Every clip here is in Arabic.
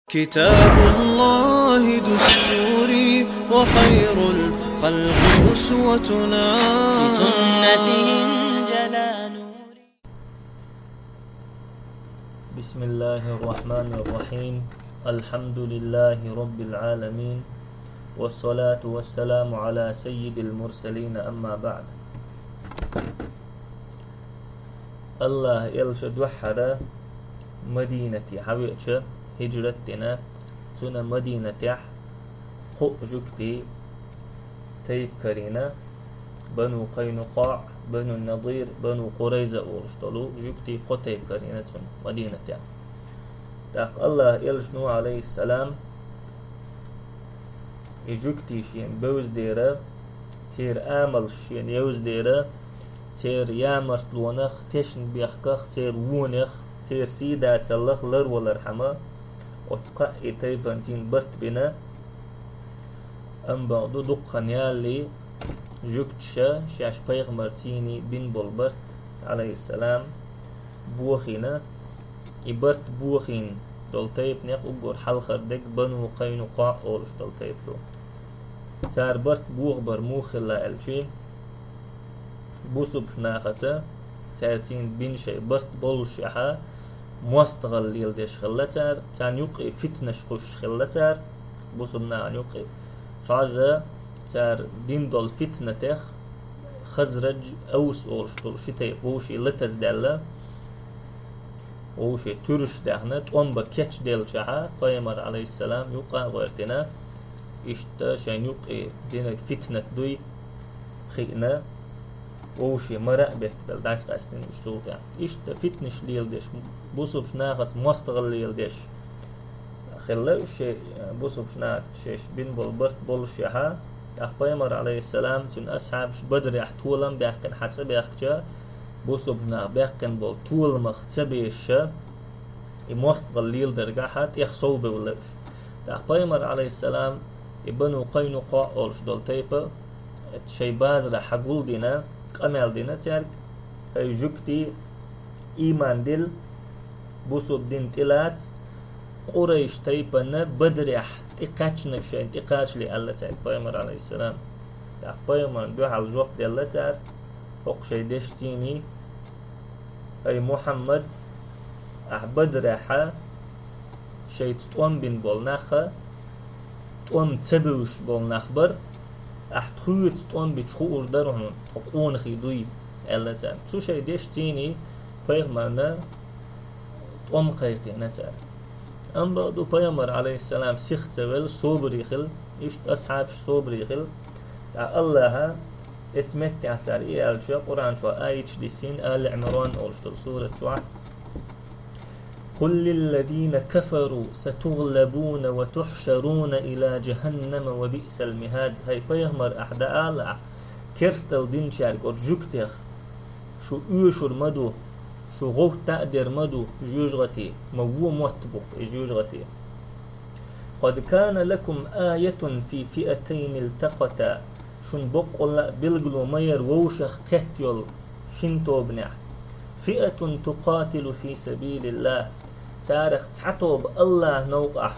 كتاب الله دستوري وخير الخلق أسوتنا بسنته انجلى نوري. بسم الله الرحمن الرحيم. الحمد لله رب العالمين، والصلاة والسلام على سيد المرسلين. أما بعد، الله يلشد وحرة مدينة حويتش هجرتنا سنة مدينة قو جكتي تيب كرينا بنو قينقاع بنو النضير بنو قريزة ورشتلو جكتي قتيب كرينا سنة مدينة تاق الله يلشنو عليه السلام يجكتي شين بوز ديرة تير آمل شين يوز ديرة تير يامرت لونخ تشن بيخكخ تير وونخ تير سيدا تلخ لر والرحمة وتقع تيبانتين برت بنا أم بعدو دقن يالي جكتشا شاش بيغمرتيني بن بولبرت عليه السلام بوخينا إبرت بوخين دول تيب نيق أبور حلخر دك بنو قينقاع أولش دول تيب له تار برت بوخ برموخ الله الشين بوسو بشناخته تارتين بن شي برت بولشيحا مستغل يلدش خلتار كان يقي فتنة شخوش خلتار بوسبنا عن يقي فعزا تار دين دول فتنة تخ خزرج أوس أولشتول شتي ووشي لتزدالة ووشي ترش دهنة تقوم كتش ديل شحا قيمر عليه السلام يقع غيرتنا اشتا شان يقي دينك فتنة دوي خينا ووشي مرق بيت بل دايس قاستين اشتوك اشتا فتنش ليلدش بوسو بشناغت مستغل ليلدش خلا شيء بوسو بشناغت شيش بين بولبرت بولشيها أخبيمر عليه السلام تن أصحاب بدر يحتولن بيحكن حسب يحكجا بوسو بشناغ بيحكن بول طول مختبيش مستغل ليل درجحت يخصو بولش أخبيمر عليه السلام ابنو قينقاع أولش دول تيبا شي بازر حقول دينا قمال دينا تارك هاي جكتي إيمان دل بوسوب دين تلات قريش تيبنا بدريح تقاتشنك شيء تقاتش لي الله تعالى بيامر عليه السلام بيامر دوح على الجوق دي الله تعالى فوق شيء دشتيني أي محمد بدريحة شيء تتوم بين بولناخة تتوم تسبوش بولناخبر تخوت تتوم بتخور درهن تقون خيدوي الله تعالى سو شيء دشتيني بيامرنا تقوم قيقي نسأل أم بعدو بيامر عليه السلام سيختول صوبري خل إشت أصحابش صوبري خل تع الله اتمتع تاريخ الشيء قرآن شو آيتش دي سين آل عمران أولشتر سورة شو قل للذين كفروا ستغلبون وتحشرون إلى جهنم وبئس المهاد. هاي بيامر أحدا آل كرستل دين شارك أرجوكتخ شو يوشر مدو شو غوه تقدر مدو جوجغتي موو موتبق جوجغتي قد كان لكم آية في فئتين التقتا شن بقول بلغلو مير ووشخ كتيول شنتو بنح فئة تقاتل في سبيل الله تارخ تعطوب الله نوقع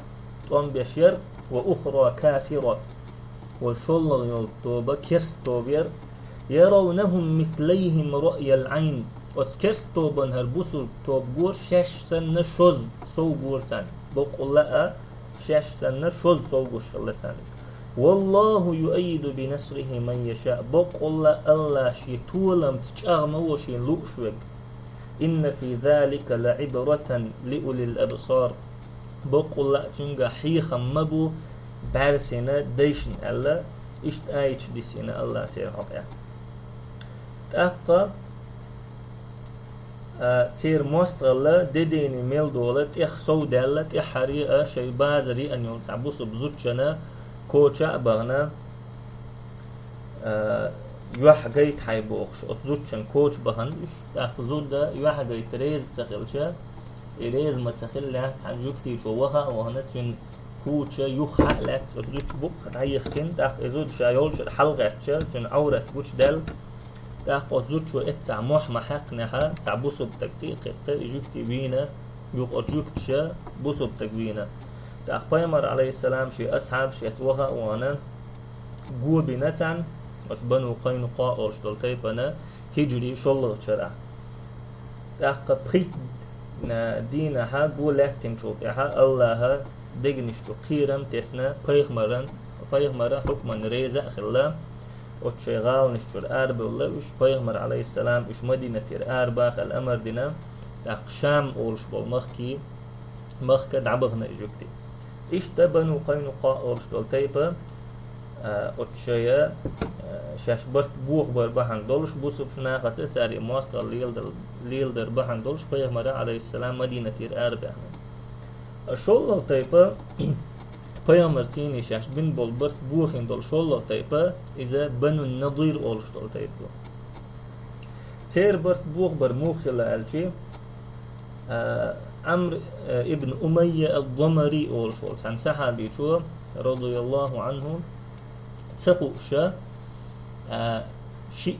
طوم بشير وأخرى كافرة وشلغ يلطوب كرستوبير يرونهم مثليهم رؤي العين وتكرس توبن هربوسو توبور شش سنة شوز صوبور سن بقول لا شش سنة شوز صوبور شلتان والله يؤيد بنصره من يشاء بقول لا الله شي طولم تشاغم وشي لوشوك إن في ذلك لعبرة لأولي الأبصار بقول لا تنجا حيخا مبو بارسنا ديشن الله إشت آيتش دي سينا الله سيرحق تأقى تير مستغلة ديني ميل دولت إخصو دالت إحريقة شي بازري أن ينسعبوس بزوجنا كوشا بغنا يوح جيت حيبوخش أتزوجن كوش بغن تأخذون دا يوح جيت ريز سخلشا ريز ما تسخل لها تعنجوكتي شوها وهنا تن كوشا يوح حقلت أتزوج بوك هايختين تأخذون شايولش الحلقة تن عورة كوش دال تأخذ زوج وإتسع محقنها تعبوسو بتكتيق يجوكتي بينا يوق أجوكتشا بوسو بتكبينا تأخ بيمر عليه السلام شي أصحاب شي أتوها وانا قو بنتان وتبنو قينقاع أرشدل تيبنا هجري شلغ شرع تأخ بخيت دينها قو لاتم شوقها الله دقنشتو قيرم تسنا بيغمرا حكما ريزا خلا وتشغال نشتر أربع الله وش بيغمر عليه السلام وش مدينة أربع الأمر دينا تأخ شام أولش بالمخكي مخك دعبغنا إجوكتي إيش تبنو قينقاع أرشدل تيبا أتشيا شاش برت بوخ بربحان دولش بوسب شناقة ساري ماستر ليل در بحان دولش بيغمر عليه السلام مدينة أربع شولو تيبا بيغمر تيني شاش بن بول برت بوخين دول شولو تيبا إذا بنو النظير أولش دول تيبا تير برت بوخ برموخي ألشي عمرو ابن أمية الضمري أولش عن سحابي شو رضي الله عنه تسقوشا شيء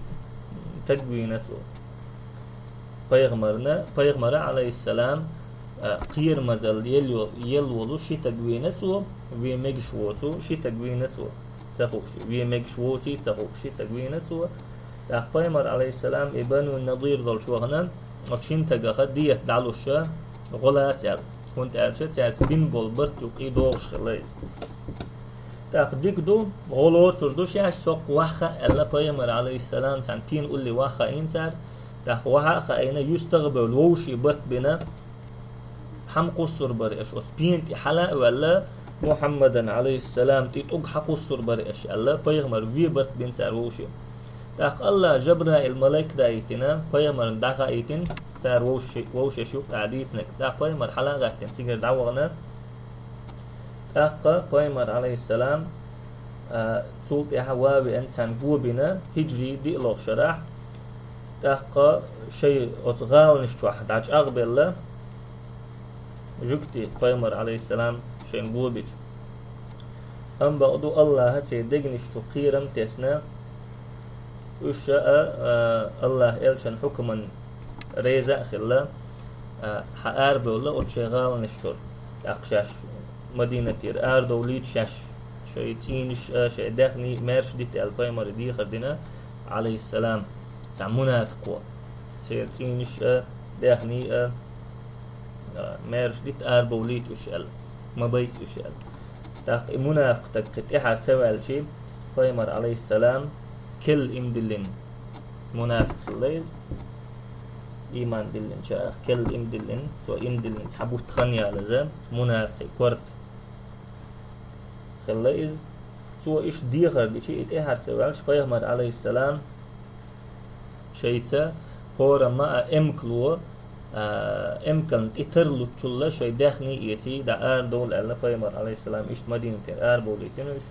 تدوينته بيغمر عليه السلام قير مزل يلولو شي تدوينته ويمجشوتو شي تدوينته سخوشي ويمجشوتي سخوشي تدوينته بيغمر عليه السلام ابن النظير ذل شوغنا وشين تجاه ديت دعلوشا غلات يال كنت أرشد تعرف بين بالبرت يقي دوغش خلاص تأخذك دو غلط تردوش ياش سوق وحخة ألا بيغمر عليه السلام تنتين قول لي وحخة إنسان تأخذ وحخة أين يستقبل ووشي برت بنا حم قصر بريش وسبينتي حلا ولا محمدا عليه السلام تيتوق حقصر بريش ألا بيغمر في برت بين سار ووشي تأخذ الله جبرائيل الملك دايتنا بيغمر داخا ايتن سار ووشي شوف عديثنك تأخذ بيغمر حلا غاتن سيجر دعوغنا أخا بيمر عليه السلام سوق يحواوي إنسان قوبنا هجري دي الله شرح أخا شيء أتغاو نشتوح داج أغبل جكتي بيمر عليه السلام شيء قوبج أم بعضو الله هتي دق نشتو قيرم تسنا وشاء الله إلشان حكما ريزا خلا حقار بولا وتشغال نشتور أقشاش مدينة أردوليت شاش شيء تينش شيء داخني مارش ديت البيمر دي خدنا عليه السلام منافق شيء تينش داخني مارش ديت أردوليت وشال ما بيت وشال تاق منافق تقت إحد سوى الشيء بيمر عليه السلام كل إمدلين منافق ليز إيمان دلين شاخ كل إمدلين سو إمدلين سحبوه تخني على ذا منافق ورد خلاص سو إيش ديغر بشيء إتهار سوالش بيغمر عليه السلام شيء هو ما أمكلو أمكن تترلو تشلا شيء داخني يتي دا أردول ألا بيغمر عليه السلام إيش مدينة أربول يتنوش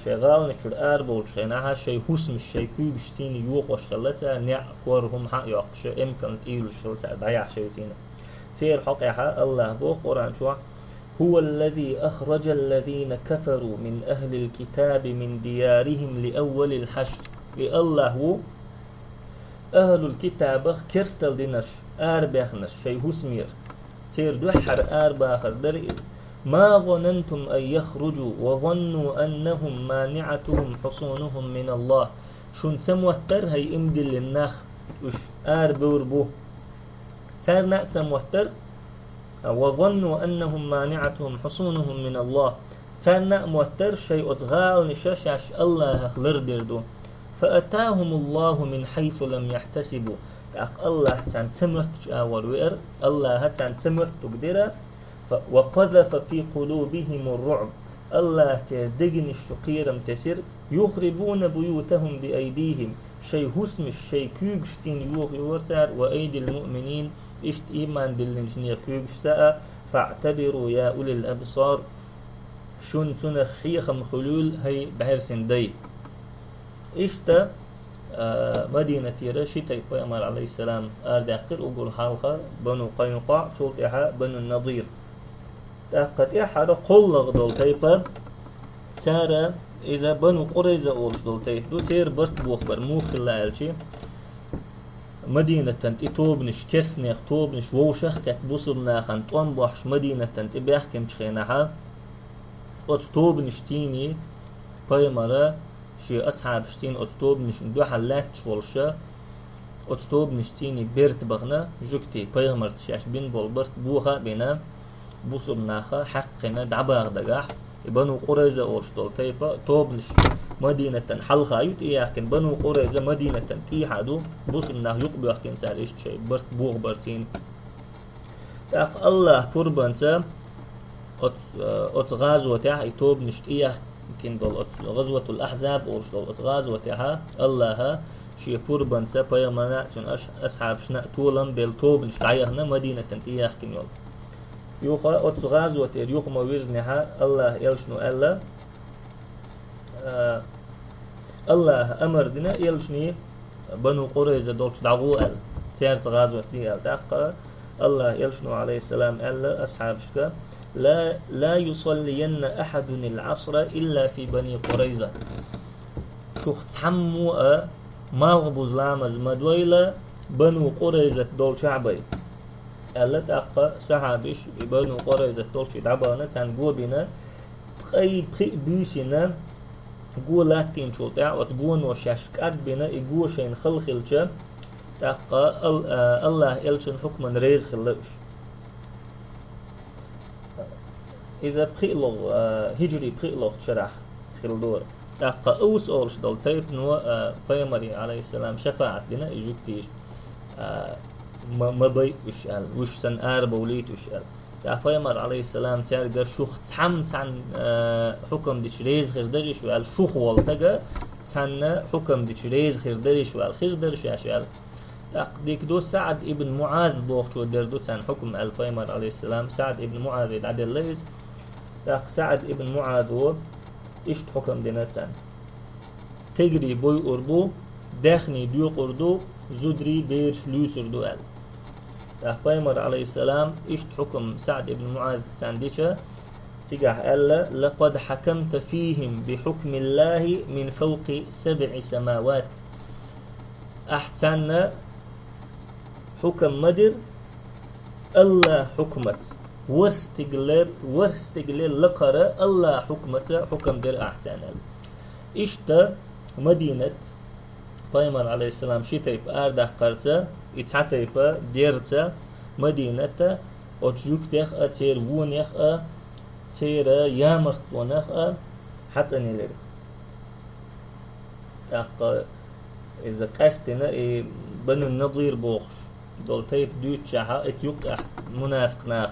شغال نشر أربول شيناها شيء حسم الشيء كيبشتيني يوقش خلتها نع كورهم حق يقش أمكن تيلو شلتها ضيع شيء تينا سير حقها الله بو قرآن شو هو الذي أخرج الذين كفروا من أهل الكتاب من ديارهم لأول الحشر لله هو أهل الكتاب كرستل دينش أرباخنش شيء حسمير سير دوحر أرباخر درئز ما ظننتم أن يخرجوا وظنوا أنهم مانعتهم حصونهم من الله شون سموتر هي امدل النخ وش بوربو سارنا سموتر وظنوا أنهم مانعتهم حصونهم من الله سارنا موتر شيء أتغال نشاشش الله خلر دردو فأتاهم الله من حيث لم يحتسبوا الله تان سمت أول وير الله تان سمت تقدر وقذف في قلوبهم الرعب الله تدقن الشقيرم تسر يخربون بيوتهم بأيديهم شيء حسم الشيء كيغشتين يورتار وأيدي المؤمنين إشت إيمان بالنجنية كيغشتاء فاعتبروا يا أولي الأبصار شون تنخيخم خلول هي بهرسن دي إشتا مدينة رشيد بيغمر عليه السلام أرداخر أقول حالخر بنو قينقاع سلطها بنو النضير تأخذ أحد قلق دول تيبر ترى إذا بنو قريزة أولش دول تيب دو تير برت بوخبر موخلا ألشي مدينة تنت توبنش كسنيخ توبنش ووشخ كتبوسب ناخن توان بوحش مدينة تنت بيحكم تخينها أتوب نشتيني بايمرة شي أصحاب شتين أتوب نشن دو حلات شولشة أتوب نشتيني بيرت بغنا جوكتي بايمر تشاش بين بولبرت بوها بينا بوصر ناخا حقنا دعباغ دقاح بنو قريزة أولش دول تيفا توب نش مدينة حلخا يوت إياكن بنو قريزة مدينة تيحادو بوصر ناخ يقبو أخكين ساليش شي برت بوغ برتين تاق الله فربانسا أت غازوة تاع يتوب نشت إياه يمكن دول غزوة الأحزاب أولش دول أت غازوة تاعها الله شي فربانسا بايمانا تون أصحاب شنا طولا بالتوب نشت عيهنا مدينة تياحكين يول يوخا أتغاز وتير يوخ ما وزنها الله يلشنو ألا الله أمر دنا يلشني بنو قريزة دولش دعوو أل تير تغاز وتير تاق الله يلشنو عليه السلام ألا أصحاب شكا لا يصلين أحد العصر إلا في بني قريزة شوخ تحمو مالغبوز لامز مدويلة بنو قريزة دول شعبي ألا تاق صحابيش بنو قريزة دولش دعبانا تان قوبنا بقي بيسنا قولاتين شوطع وتقون وشاشكات بنا يقوشين خلخلشة تاق الله يلشن حكما ريز خلوش إذا بخيلو هجري بخيلو شرح خلدور تاق أوس أولش دول تيف نو فيمري عليه السلام شفاعت لنا يجوكتيش ما بي وشال وش سن أربع وليت وشال يا فيمر عليه السلام تارجع شوخ تحمت عن حكم دشريز خردري شوال شوخ والتجا سن حكم دشريز خردري شوال خردري شوال تقديك دو سعد ابن معاذ بوخ شو دردو سن حكم الفيمر عليه السلام سعد ابن معاذ عدل ليز تق سعد ابن معاذ هو إيش حكم دينتان تجري بوي أربو داخني ديو قردو زدري بيرش لوسر دوال فيمر عليه السلام إشت حكم سعد بن معاذ سانديشا تجاه ألا لقد حكمت فيهم بحكم الله من فوق 7 سماوات أحسن حكم مدر الله حكمت واستقلال لقرة الله حكمت حكم در أحسن إشت مدينة فيمر عليه السلام شتيف أردح قرته يتحتيف ديرته مدينة أتجوكتخ أتير وونيخ تير يامخ ونخ حتى نيلر إذا قستنا بنو النظير بوخش دول تيف دوتشها اتيوك منافق ناخ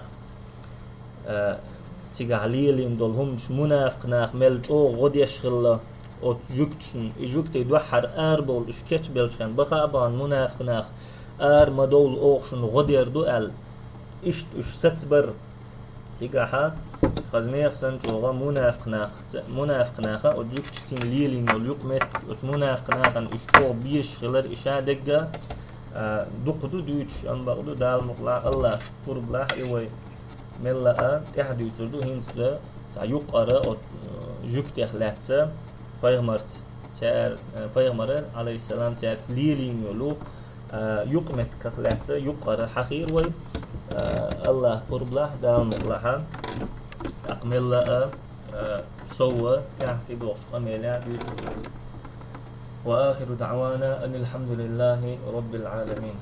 تيغاليلين دول همش منافق ناخ ملجو غد يشغل أتجوكتشن إجوكت يدوحر بول إشكتش بلشان بخابان منافق ناخ مدول أوخشن غدير دوال إشت إش ستبر تيغاها خزنيخ سنتوغا منافق ناخ أتجوكتشتين ليلين واليقمت منافق ناخن إشتو بيش خلر إشا دقا دقدو دوتش أنبغدو دال مقلع الله فربلاح إيوي ملا تحدو يسردو هنسا يقرأ جوكتخ لحتسا فيغمر عليه السلام تيار ليلين يولو يقمت كخلاتة يقرأ حخير وي الله فربله دام مقلحا أقمل سوى يحكي بوش قميلة وآخر دعوانا أن الحمد لله رب العالمين.